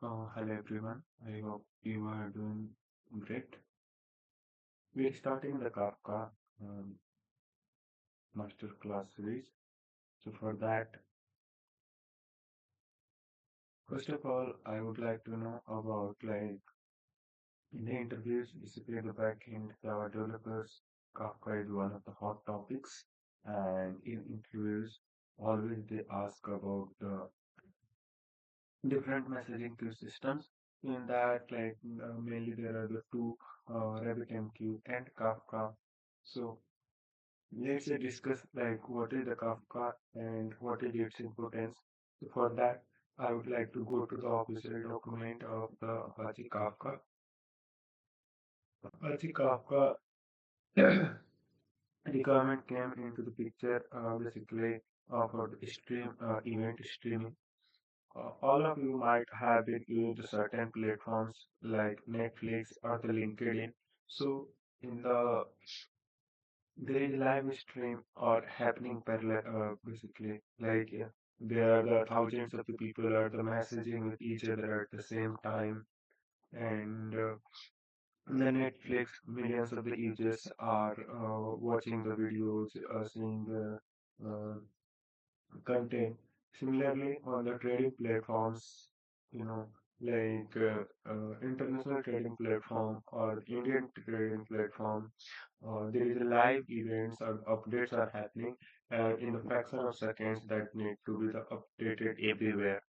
Hello everyone. I hope you are doing great. We're starting the Kafka um, masterclass series. So for that, first of all, I would like to know about in the interviews, basically the backend Java developers, Kafka is one of the hot topics, and in interviews, always they ask about the different messaging queue systems. In that, mainly there are the two RabbitMQ and Kafka. So let's say discuss what is the Kafka and what is its importance. So for that, I would like to go to the official document of the Apache Kafka. Apache Kafka requirement came into the picture basically for the stream event streaming. All of you might have been used certain platforms like Netflix or the LinkedIn. So in there is live stream or happening parallel basically there are the thousands of the people are the messaging with each other at the same time, and the Netflix millions of the users are watching the videos, seeing the uh, content. Similarly, on the trading platforms, you know, international trading platform or Indian trading platform, there is a live events or updates are happening, and in the fraction of seconds that need to be the updated everywhere.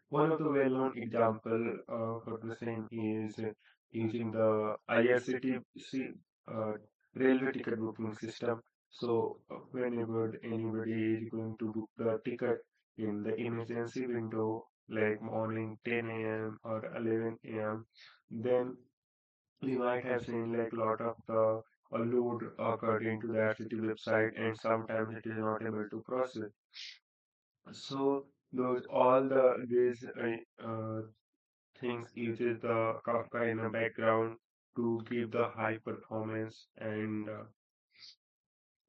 One of the well-known example for the same is using the IRCTC uh, railway ticket booking system. So whenever anybody is going to book the ticket in the emergency window, like morning 10 a.m. or 11 a.m., then we might have seen like lot of the load occurred into the RCT website, and sometimes it is not able to process. So those all these things uses the Kafka in the background to give the high performance, and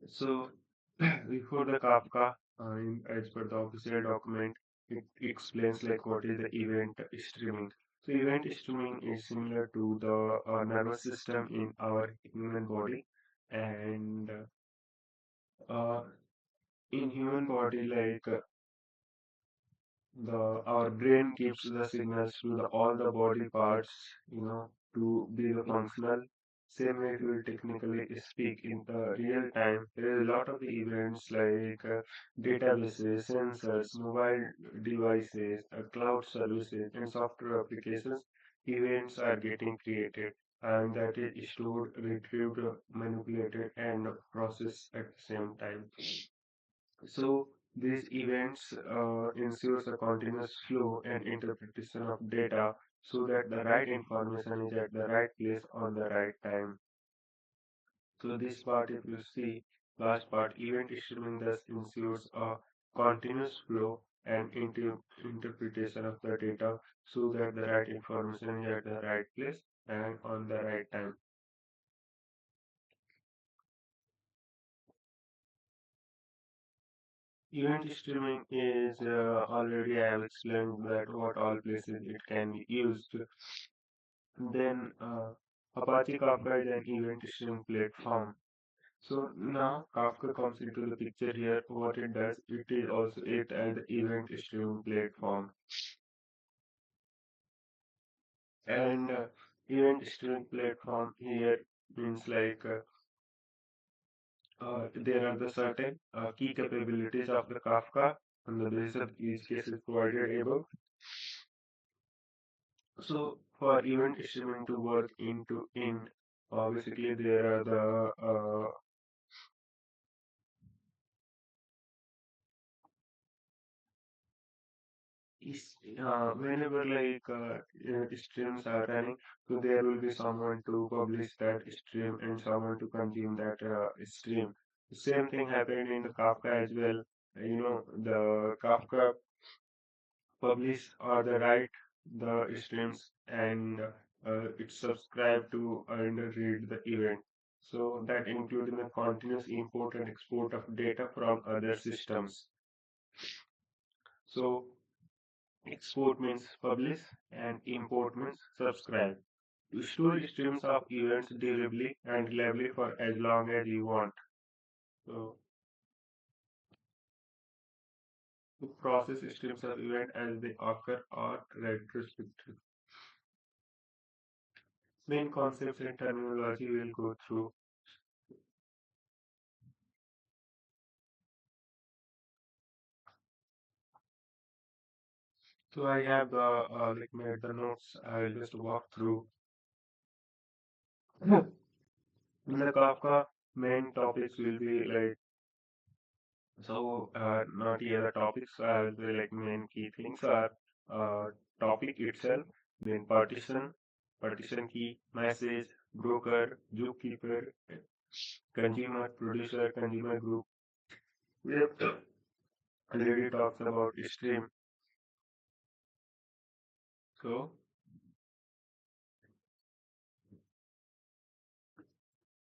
so before the Kafka, as per the official document, it explains like what is the event streaming. So event streaming is similar to the nervous system in our human body, and uh, in human body the our brain gives the signals to the all the body parts, to be the functional. Same way it will technically speak in the real time. There is a lot of the events databases, sensors, mobile devices, cloud services, and software applications. Events are getting created, and that is stored, retrieved, manipulated, and processed at the same time. So these events ensures a continuous flow and interpretation of data so that the right information is at the right place on the right time. So this part, if you see, last part, event streaming thus ensures a continuous flow and interpretation of the data so that the right information is at the right place and on the right time. Event streaming is already I have explained that what all places it can be used. Then Apache Kafka is an event streaming platform. So now Kafka comes into the picture here. What it does, it is also it as the event streaming platform. And event streaming platform here means there are the certain key capabilities of the Kafka on the basis of use cases provided above. So for event streaming to work basically there are the whenever streams are running, so there will be someone to publish that stream and someone to consume that stream. Same thing happened in the Kafka as well. The Kafka publish or the write the streams, and it subscribe to and read the event. So that including the continuous import and export of data from other systems. So Export means publish and import means subscribe. You store streams of events durably and reliably for as long as you want. So to process streams of event as they occur or retrospective. Main concepts and terminology we'll go through. So I have the made the notes. I'll just walk through. In the Kafka, main topics will be like not here the topics. I'll be like main key things are topic itself, then partition key, message, broker, zookeeper, consumer, producer, consumer group. We have already talked about stream. So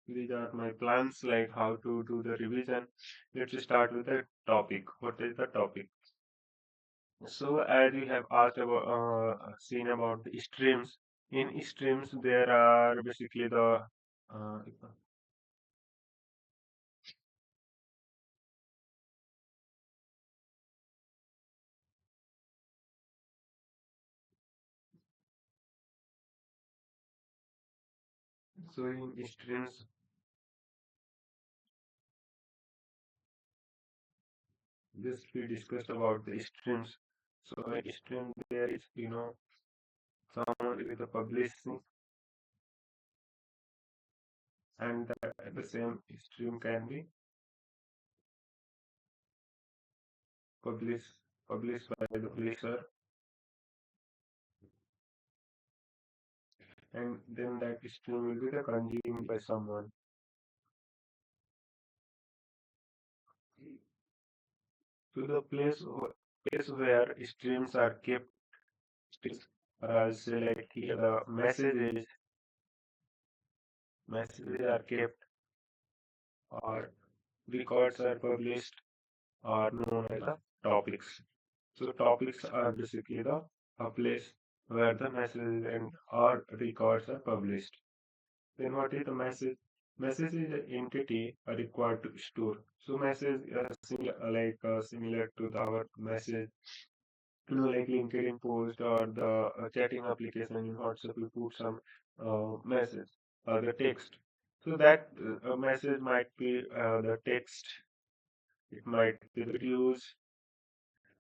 these are my plans, like how to do the revision. Let's start with the topic. What is the topic? So as we have asked about, seen about the streams. In streams, there are basically the uh, so in streams, this we discussed about the streams. So in stream, there is someone with a publishing, and the same stream can be published published by the publisher, and then that stream will be the consumed by someone. To the place where streams are kept, or I'll say like here the messages are kept, or records are published, are known as the topics. So topics are basically the a place where the messages and or records are published. Then what is the message? Message is an entity required to store. So message similar to our message, like LinkedIn post or the chatting application in WhatsApp, you put some message or the text. So that message might be the text, it might be the videos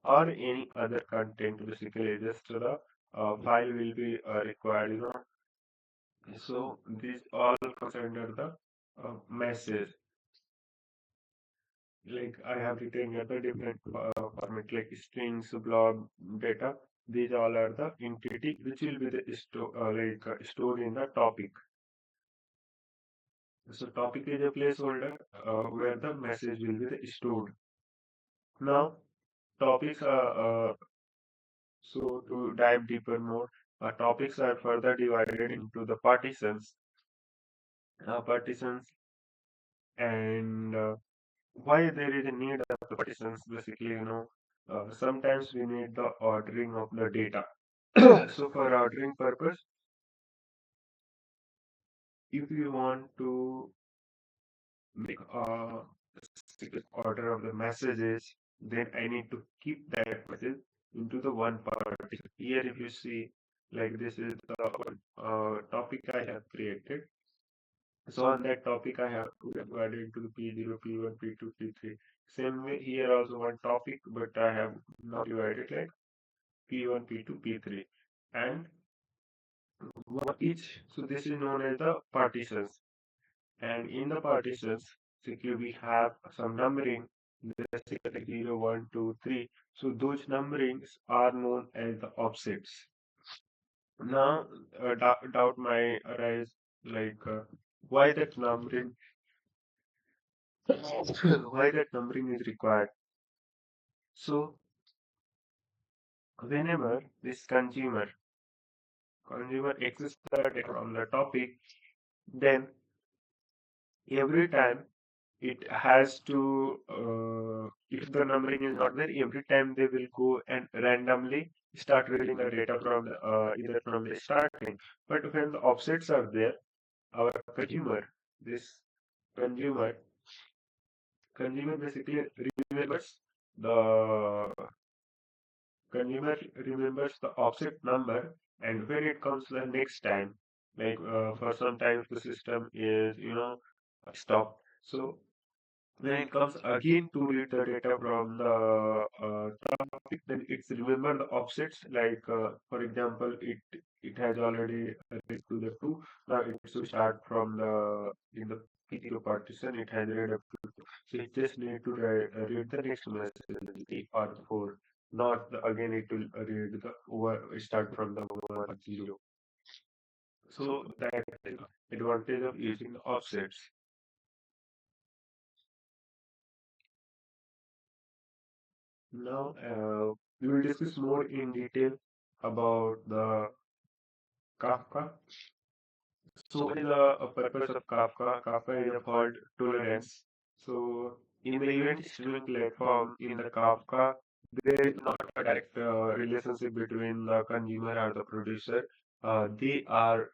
or any other content. Basically, just the file will be required. So these all comes under the message. Like I have written here the different format like strings, blog, data. These all are the entity which will be the stored in the topic. So topic is a placeholder where the message will be the stored. Now topics are so to dive deeper more. Topics are further divided into the partitions, and why there is a need of the partitions. Basically, sometimes we need the ordering of the data. So for ordering purpose, if you want to make a specific order of the messages, then I need to keep that message into the one partition. Here, if you see, like this is the topic I have created. So on that topic, I have to divide it into the P0, P1, P2, P3. Same way here also one topic, but I have now divided like P1, P2, P3, and one each. So this is known as the partitions. And in the partitions, basically we have some numbering, let's say like 0, 1, 2, 3. So those numberings are known as the offsets. Now, doubt might arise like why that numbering, why that numbering is required. So whenever this consumer access the data from the topic, then every time it has to if the numbering is not there, every time they will go and randomly start reading the data from the either from the starting. But when the offsets are there, our this consumer, consumer basically remembers the consumer remembers the offset number, and when it comes the next time, like for sometimes the system is stopped. So when it comes again to read the data from the topic, then it's remember the offsets. Like for example, it has already read to the two. Now it should start from the in the PQ partition. It has read up to two. So it just need to read the next message, 3 or 4. Not again it will read the start from the 1 0. So that is the advantage of using the offsets. Now, we will discuss more in detail about the Kafka. So, what is the purpose of Kafka? Kafka is a fault tolerance. So, in the event streaming platform, in the Kafka, there is not a direct relationship between the consumer or the producer. They are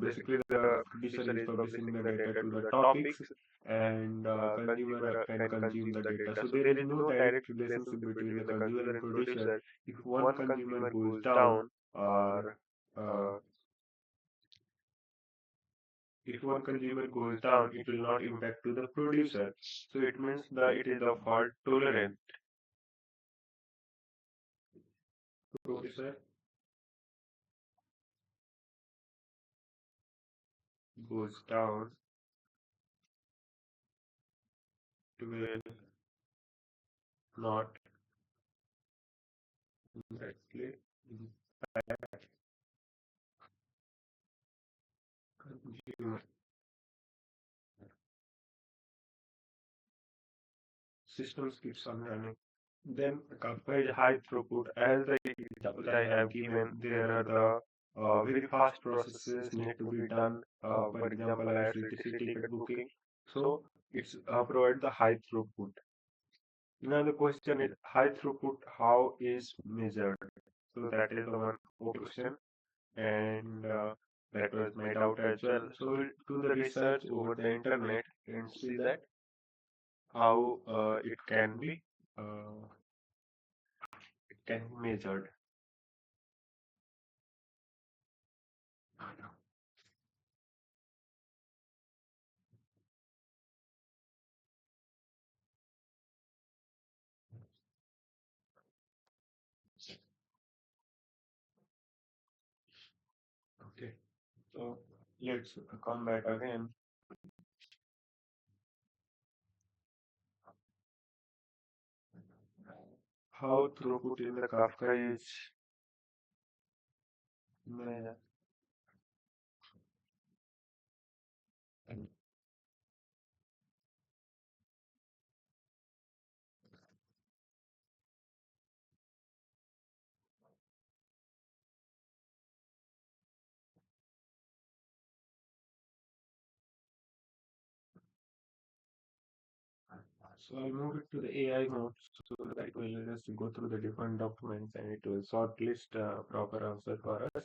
basically the producer is publishing the data to the topics, and consumer can consume the data. So there is no direct relationship between the consumer and producer. If one consumer goes down, or uh, if one consumer goes down, it will not impact to the producer. So it means that it is the fault tolerant. Producer goes down, it will not directly impact consumer. Systems keeps on running. Then Kafka is high throughput. As the examples I have given, there are the very fast processes need to be done. For example, IRCTC ticket booking. So it's provide the high throughput. Now the question is high throughput, how is measured? So that is the one question, and that was my doubt as well. So we'll do the research over the internet and see that how uh, it can be measured. Okay, so let's come back again. How throughput in the Kafka is measured. So I'll move it to the AI mode so that it will just go through the different documents and it will shortlist proper answer for us.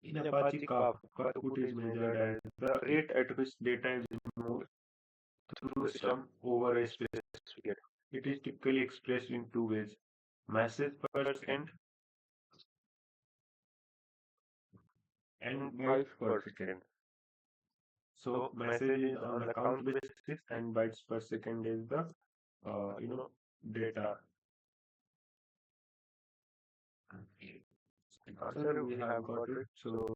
In Apache Kafka, throughput is measured as the rate at which data is moved through the system over a specific period. It is typically expressed in two ways: message per second and bytes per second. So message is on the count basis and bytes per second is the data. Answer we have got it. So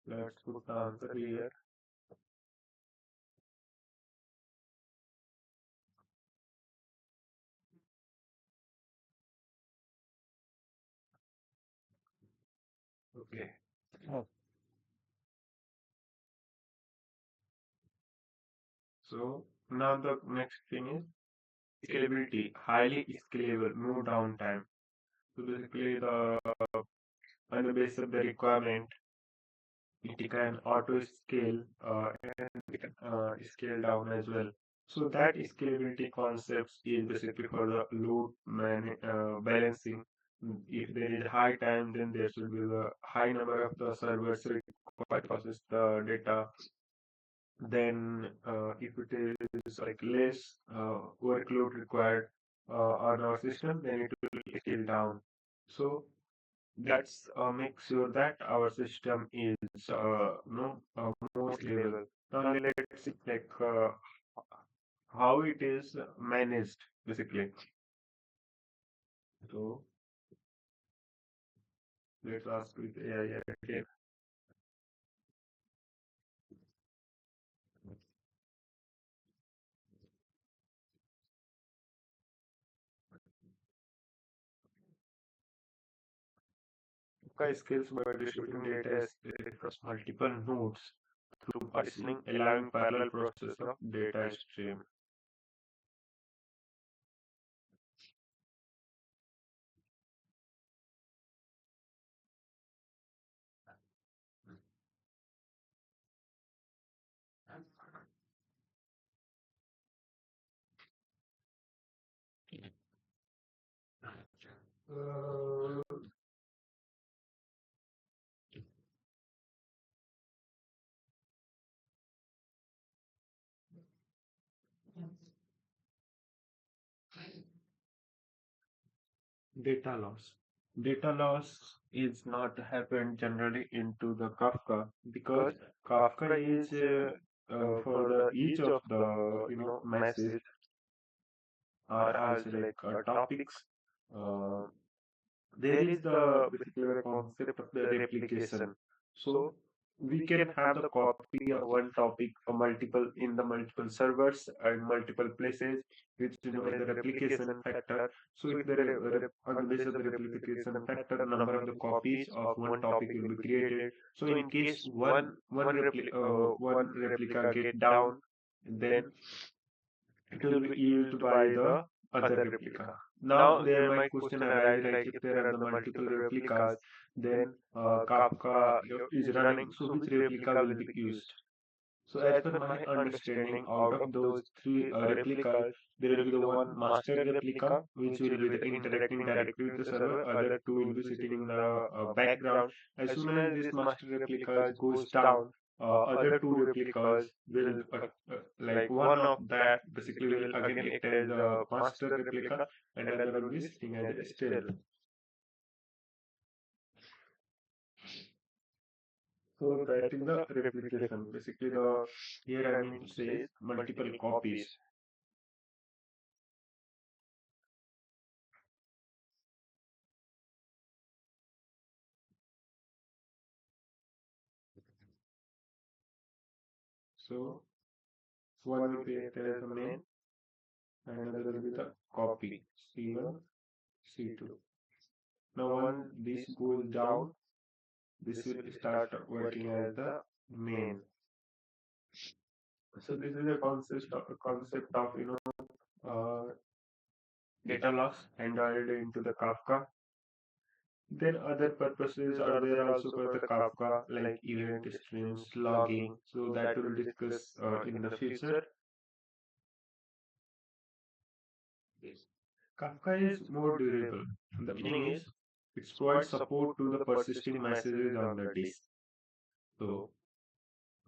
let's put the answer here. Okay. Oh. So now the next thing is scalability, highly scalable, no downtime. So basically the on the basis of the requirement, it can auto scale and it can scale down as well. So that scalability concepts is basically for the load balancing. If there is high time, then there should be the high number of the servers required to process the data. Then, if it is like less workload required on our system, then it will scale down. So that's make sure that our system is more scalable. Now let's see like how it is managed basically. So let's ask with AI again. Kafka scales by distributing data across multiple nodes through partitioning, allowing parallel process of data stream. Uh, Data loss. Data loss is not happened generally into the Kafka because Kafka is for the each of the message or also like topics. Uh, there is the basically the concept of the replication. So we can have the copy of one topic multiple in the multiple servers and multiple places, which is the replication factor. So if the on the basis of the replication factor, number of the copies of one topic will be created. So in case one replica get down, then it will be used by the other replica. Now there might question arise like if there are the multiple replicas, then Kafka is running, so which replica will be used? So as per my understanding, out of those three replicas, there will be the one master replica, which will be the interacting directly with the server. Other two will be sitting in the background. As soon as this master replica goes down, other two replicas will like one of that basically will again act as the master replica, and other will be sitting as a stale. So that is the replication. Basically, the here I mean to say is multiple copies. So one will be acted as the main, and another will be the copy C1, C2. Now once this goes down, this will start working as the main. So this is a concept of uh, data loss handled into the Kafka. Then other purposes are there also for the Kafka, like event streams, logging. So that we'll discuss in the future. Yes. Kafka is more durable. The meaning is it provides support to the persisting messages on the disk. So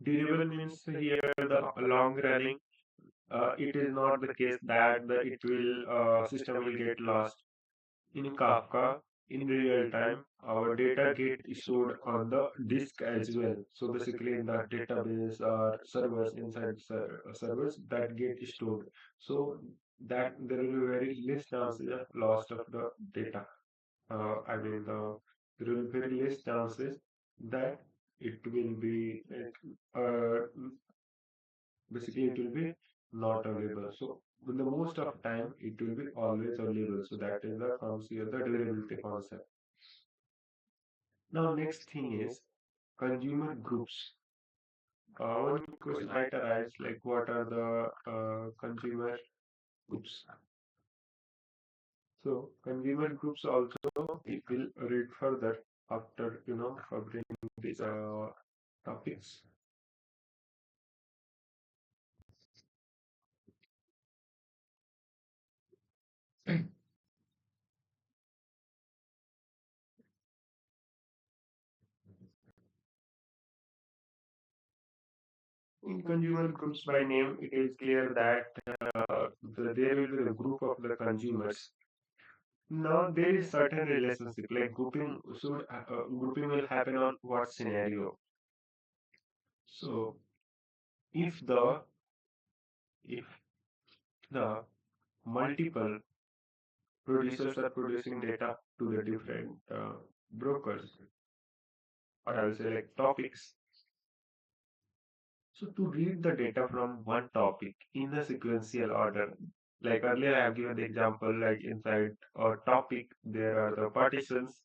durable means here the long running. It is not the case that it will system will get lost. In Kafka, in real time, our data get stored on the disk as well. So basically, in the database or servers inside servers that get stored. So that there will be very less chances of loss of the data. I mean, there will be very less chances that it will be like basically it will be not available. So in the most of time it will be always available. So that is the comes here the durability concept. Now next thing is consumer groups. One question might arise like what are the consumer groups? So consumer groups also it will read further after covering these topics. In consumer groups by name, it is clear that there will be the group of the consumers. Now there is certain relationship like grouping will happen on what scenario. So if the if the multiple producers are producing data to the different brokers, or I will say like topics. So to read the data from one topic in a sequential order, like earlier I have given the example, like inside a topic there are the partitions,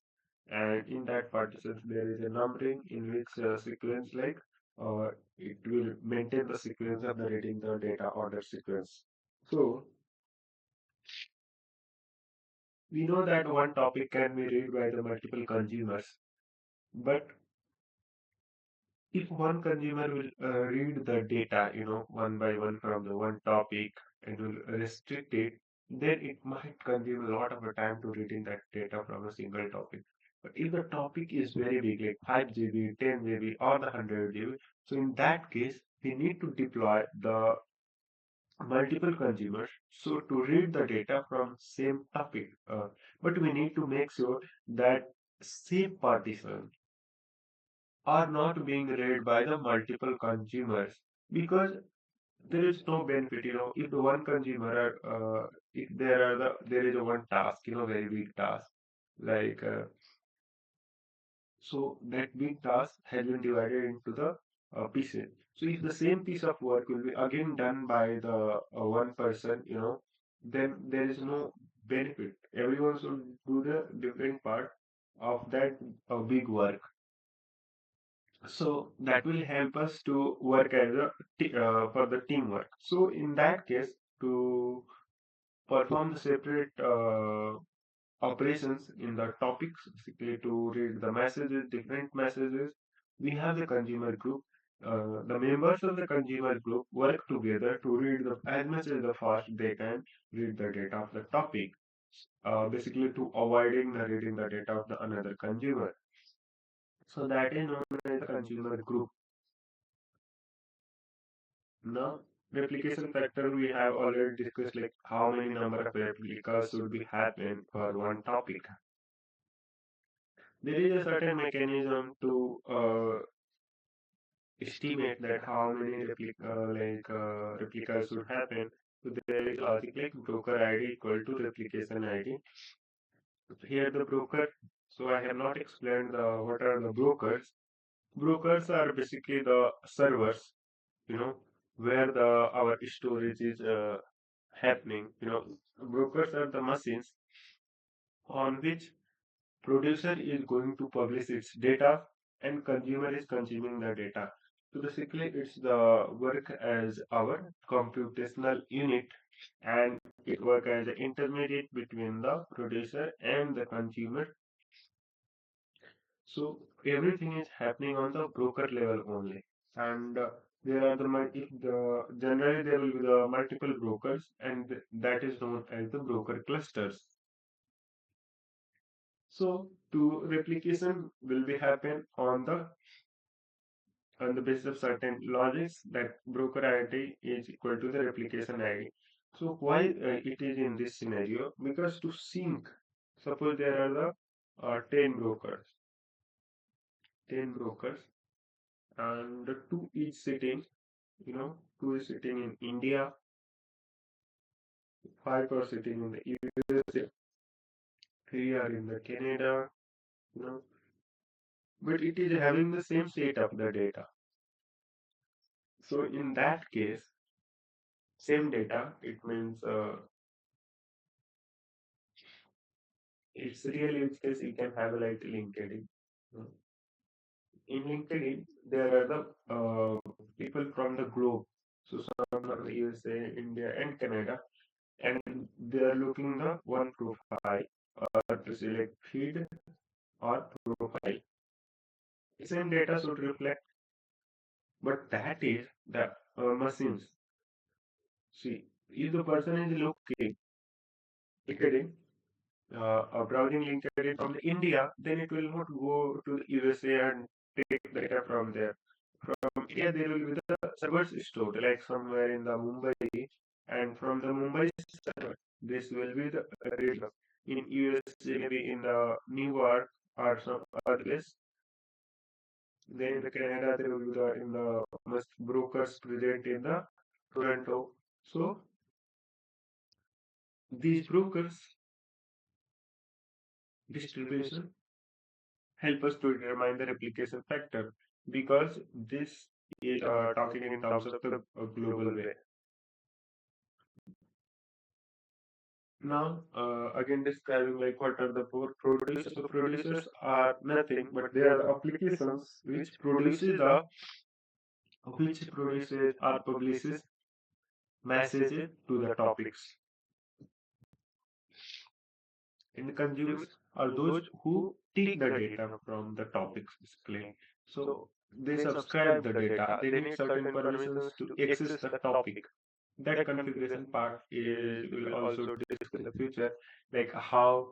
and in that partitions there is a numbering in which sequence like it will maintain the sequence of the reading the data order sequence. So we know that one topic can be read by the multiple consumers, but if one consumer will read the data, one by one from the one topic and will restrict it, then it might consume a lot of the time to reading that data from a single topic. But if the topic is very big, like 5 GB, 10 GB, or the 100 GB, so in that case, we need to deploy the multiple consumers so to read the data from same topic. But we need to make sure that same partition are not being read by the multiple consumers because there is no benefit, if the one consumer if there is a one task, very big task, like so that big task has been divided into the pieces. So if the same piece of work will be again done by the one person, then there is no benefit. Everyone should do the different part of that big work. So that will help us to work as for the teamwork. So in that case, to perform the separate operations in the topics, basically to read the messages, different messages, we have the consumer group. The members of the consumer group work together to read as much as the fast they can read the data of the topic, basically to avoiding the reading the data of the another consumer. So that is known as the consumer group. Now, replication factor we have already discussed like how many number of replicas should be happen for one topic. There is a certain mechanism to estimate that how many replicas should happen. So there is logic like broker ID equal to replication ID. Here the broker. So I have not explained what are the brokers. Brokers are basically the servers, you know, where the our storage is happening. Brokers are the machines on which producer is going to publish its data and consumer is consuming the data. So basically, it's the work as our computational unit and it work as an intermediate between the producer and the consumer. So everything is happening on the broker level only, and there are if the generally there will be the multiple brokers, and that is known as the broker clusters. So to replication will be happen on the basis of certain logics that broker ID is equal to the replication ID. So why it is in this scenario? Because to sync, suppose there are the 10 brokers, and the two is sitting, two is sitting in India, five are sitting in the USA, three are in the Canada, you know, but it is having the same state of the data. So in that case, same data, it means it's real use case you can have like LinkedIn. Uh, In LinkedIn, there are the people from the globe. So some from the USA, India, and Canada, and they are looking the one profile to select feed or profile. Same data should reflect, but that is the machines. See, if the person is looking LinkedIn, browsing LinkedIn from the India, then it will not go to the USA and take data from there. From India, there will be the servers stored like somewhere in the Mumbai, and from the Mumbai server, this will be the rate in USA, maybe in the New York or some other place. Then in the Canada, there will be the in the most brokers present in the Toronto. So these brokers distribution help us to determine the replication factor because this is talking in terms of the global way. Now, again describing like what are the producers. So producers are nothing, but they are the applications which produces or publishes messages to the topics. And the consumers are those who take the data from the topics basically. So they subscribe the data. They need certain permissions to access the topic. That configuration part is will also discuss in the future, like how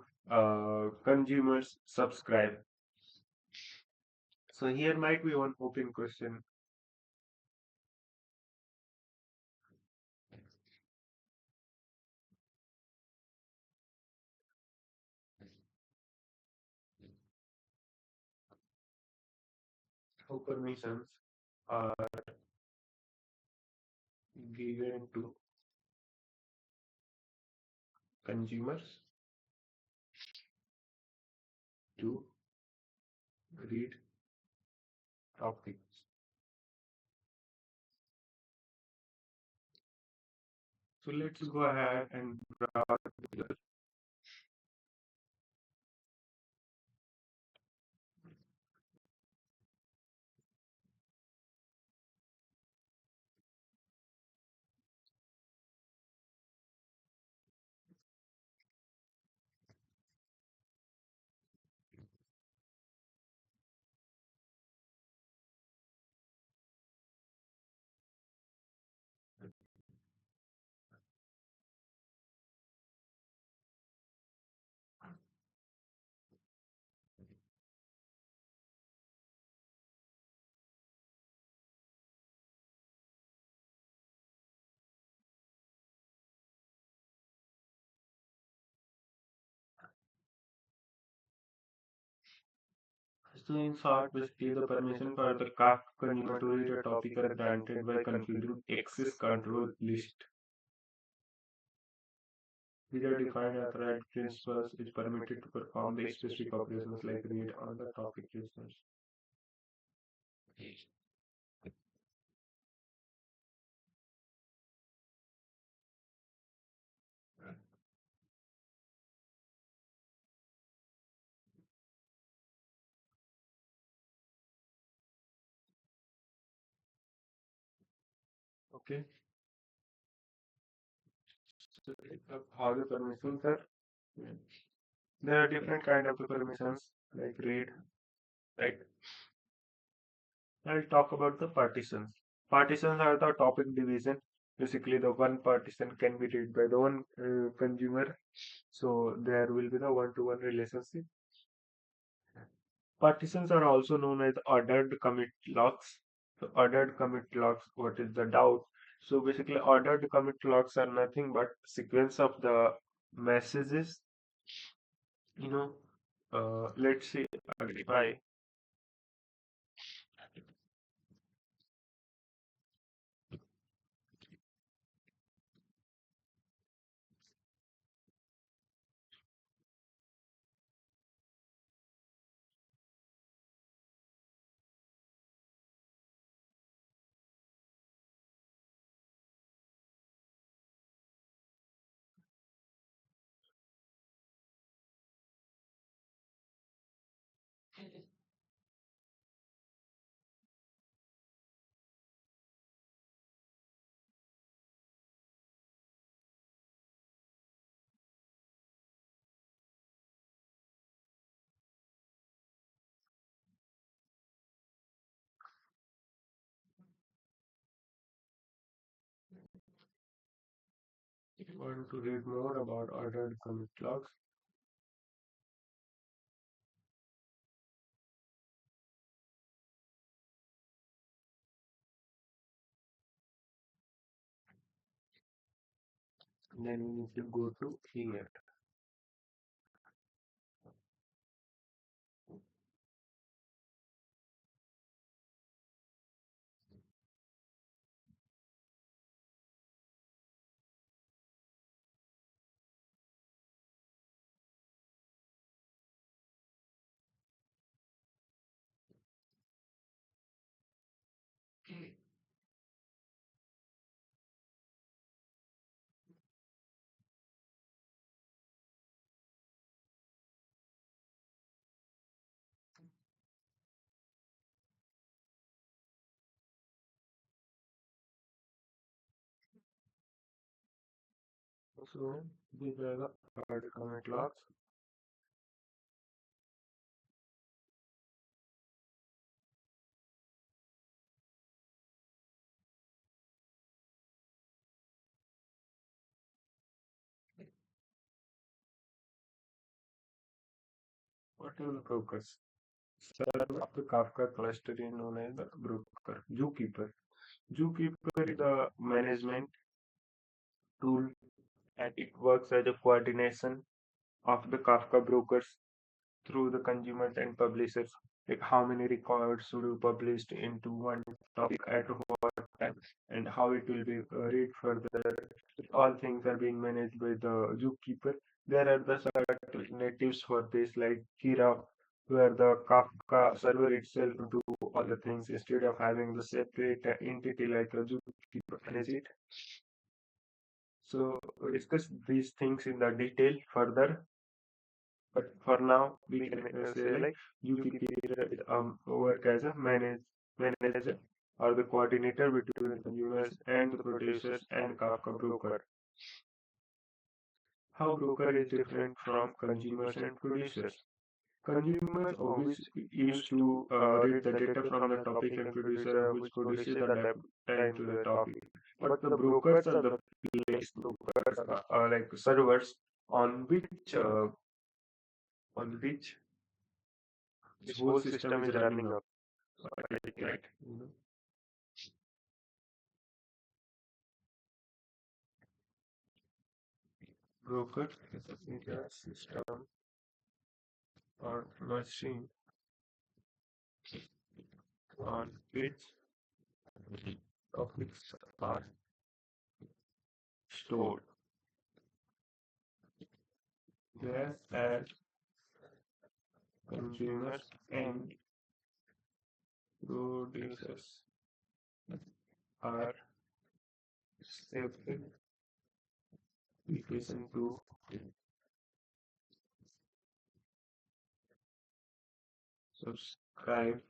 consumers subscribe. So here might be one open question. How permissions are given to consumers to read topics? So let's go ahead and browse the So in short, basically the permission for the Kafka consumer to read a topic are granted by configuring access control list. These are defined authorized principals is permitted to perform the specific operations like read on the topic listeners. Okay. So how the permissions are. Yeah. There are different kind of the permissions like read, right? I'll talk about the partitions. Partitions are the topic division. Basically, the one partition can be read by the one consumer. So there will be the one-to-one relationship. Partitions are also known as ordered commit locks. So ordered commit locks, what is the doubt? So basically, ordered commit locks are nothing but sequence of the messages. You know, let's say identify. If you want to read more about ordered commit logs, then we need to go to here. So these are the ordered commit logs. What are the brokers? Server of the Kafka cluster is known as the broker, zookeeper. Zookeeper is the management tool and it works as a coordination of the Kafka brokers through the consumers and publishers. Like how many records should be published into one topic at what time and how it will be read further. All things are being managed by the zookeeper. There are the alternatives for this like Kira, where the Kafka server itself do all the things instead of having the separate entity like a zookeeper manage it. So we discuss these things in the detail further. But for now, we can say like UPP work as a manager or the coordinator between the consumers and the producers and Kafka broker. How broker is different from consumers and producers? Consumers always used to read the data from the topic and producer which produces the data into the topic. But the brokers are the place brokers are like servers on which this whole system is running up. Right. Broker is a system or machine on which topics are stored. Whereas consumers and producers are separate application to subscribe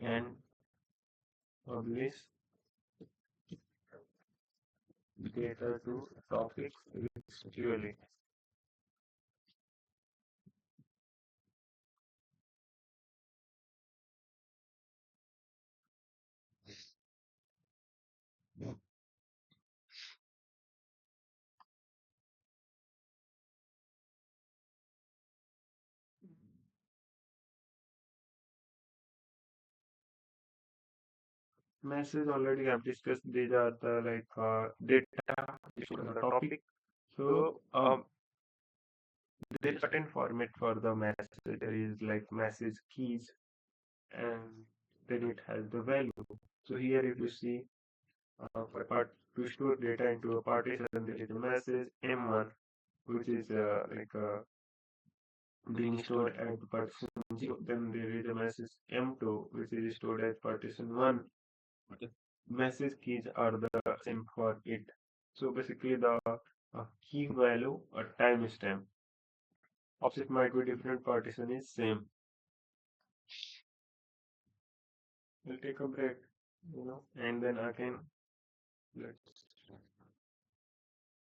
and publish data to topics virtually. Message already I've discussed. These are the like data on the topic. So there is certain format for the message. There is like message keys, and then it has the value. So here, if you see for part to store data into a partition, there is a message M1, which is being stored at the partition 0. Then there is a message M2, which is stored at partition 1. The message keys are the same for it. So basically, the key value or timestamp offset might be different, partition is same. We'll take a break, and then again let's